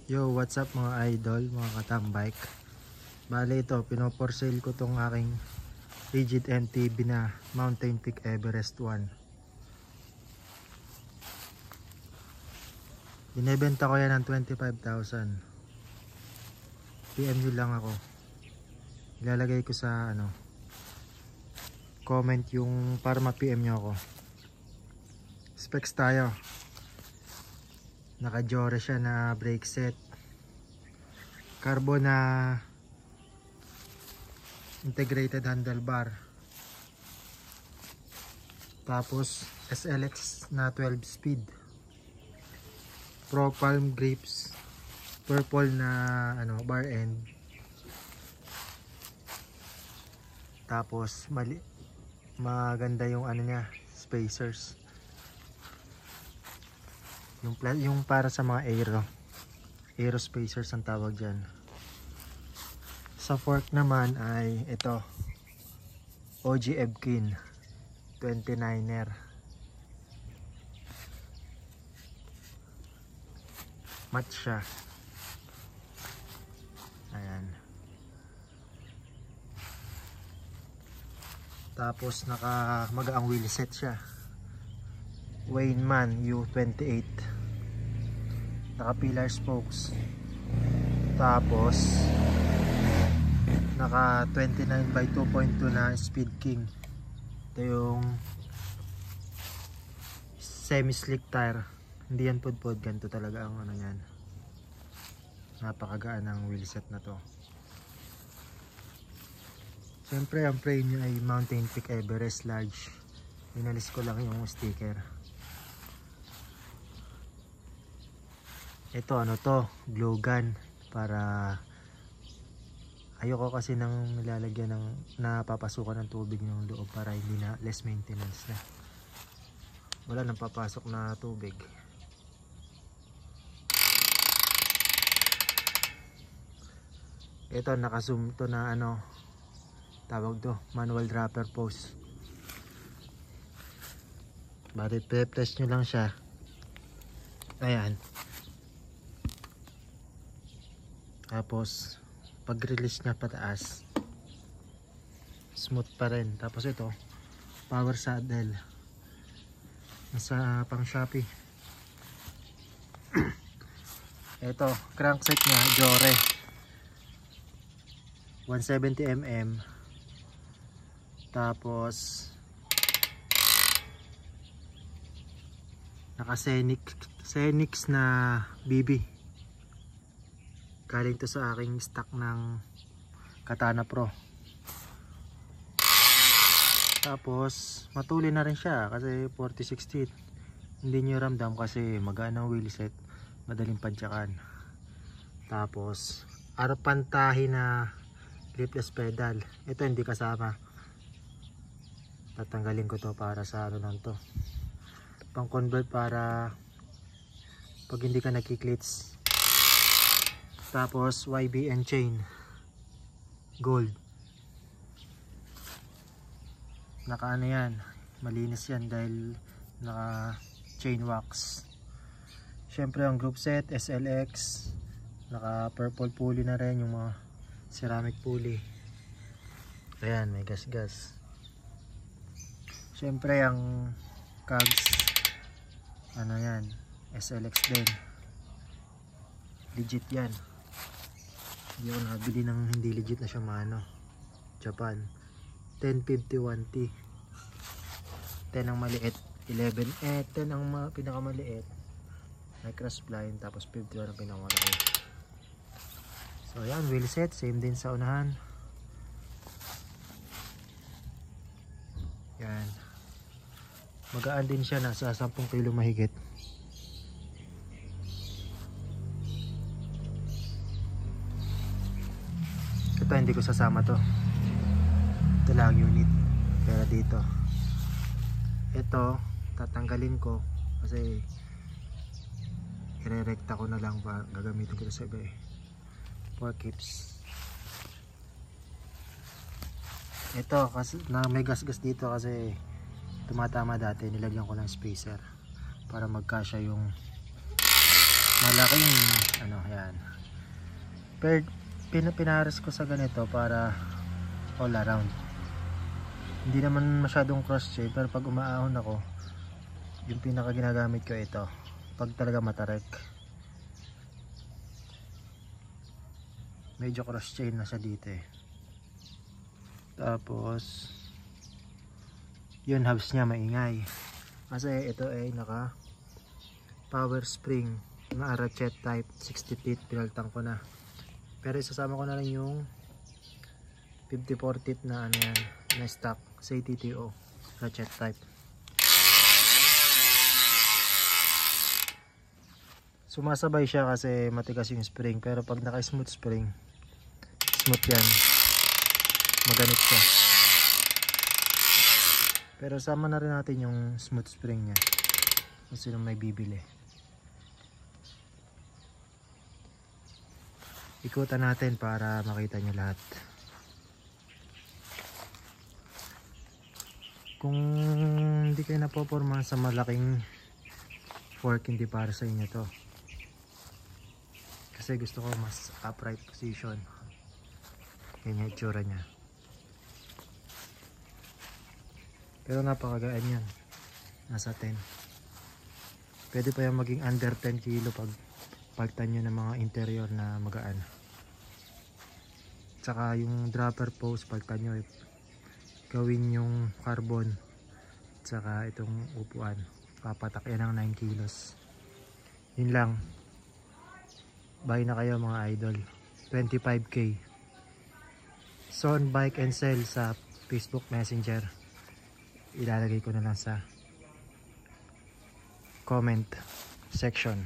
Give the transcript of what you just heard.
Yo, what's up mga idol, mga katambike. Bale ito, pino-for sale ko tong aking rigid MTB na Mountain Peak Everest 1. Binebenta ko yan ng 25,000. PM nyo lang ako. Ilalagay ko sa comment yung para ma-PM nyo ako. Specs tayo. Naka-Jore siya na brake set, carbon na integrated handlebar, tapos SLX na 12 speed, Pro Palm grips, purple na bar end, tapos maganda yung niya, spacers. Yung para sa mga aero spacers ang tawag dyan. Sa fork naman ay ito, OG Ebkin 29er. Match siya. Ayan. Tapos magaang wheel set siya. Wayman U28, naka pillar spokes, tapos naka 29/2.2 na Speed King. Ito yung semi slick tire, hindi yan pudpud, ganito talaga ang yan. Napakagaan ng wheelset na to. Siyempre ang frame niya ay Mountain Peak Everest large. Inalis ko lang yung sticker. Ito glue gun, para ayoko kasi nang nilalagyan ng napapasukan ng tubig ng loob, para hindi na less maintenance na. Wala nang papasok na tubig. Ito naka-zoom to na tawag to, manual dropper post. Bali pre-press nyo lang siya. Ayan. Tapos pag release na pataas, smooth pa rin. Tapos ito power saddle, nasa pang Shopee. Ito crankset nya Jore 170mm. Tapos naka Xenix na BB. Galing to sa aking stock ng Katana Pro. Tapos matuli na rin siya kasi 40/60. Hindi nyo ramdam kasi magaan ang wheelset, madaling pansyakan. Tapos pantahi na gripless pedal. Ito hindi kasama. Tatanggalin ko to para sa lang to, pang convert para pag hindi ka nagki-clits. Tapos YBN chain gold, naka yan, malinis yan dahil naka chain wax. Syempre ang group set SLX, naka purple pulley na rin, yung mga ceramic pulley. Ayan, may gas. Syempre ang cogs yan, SLX din, legit yan. Hindi ako nakabili ng hindi legit na siya, Japan. 1051T, 10 ang maliit, 11 10 ang pinakamaliit, may crash blind. Tapos 51 ang pinakamalaki. So ayan, wheel set same din sa unahan. Yan, magaan din siya, nasa 10 kilo mahigit. Ito hindi ko sasama to, ito lang unit. Pero dito ito tatanggalin ko kasi irerekta ko na lang, pa gagamitin ko sa iba for keeps. Ito kasi may gasgas dito kasi tumatama dati, nilagyan ko ng spacer para magkasya yung malaking yan. pero pinares ko sa ganito para all around. Hindi naman masyadong cross shape, pero pag umaahon ako, yung pinaka ginagamit ko ito pag talaga matarek. Medyo cross chain na siya dito eh. Tapos yun, hubs niya maingay kasi ito ay naka power spring na ratchet type 60 feet. Pinaltang ko na, pero isasama ko na lang yung 54 teeth na ano yan, na stock sa TTO ratchet type. Sumasabay siya kasi matigas yung spring, pero pag naka smooth spring, smooth yan, maganit siya. Pero sama na rin natin yung smooth spring nya kung sino may bibili. Ikutan natin para makita nyo lahat. Kung hindi kayo napoporma sa malaking fork, hindi para sa inyo to, kasi gusto ko mas upright position. Yan yung itsura nya, pero napakagaan yan, nasa 10. Pwede pa yung maging under 10 kilo pag palitan nyo ng mga interior na magaan. Tsaka yung dropper post palitan nyo, gawin yung carbon. Tsaka itong upuan, papatak yan ng 9 kilos. Yun lang. Buy na kayo mga idol. 25k. Son Bike and Sell sa Facebook Messenger. Ilalagay ko na lang sa comment section.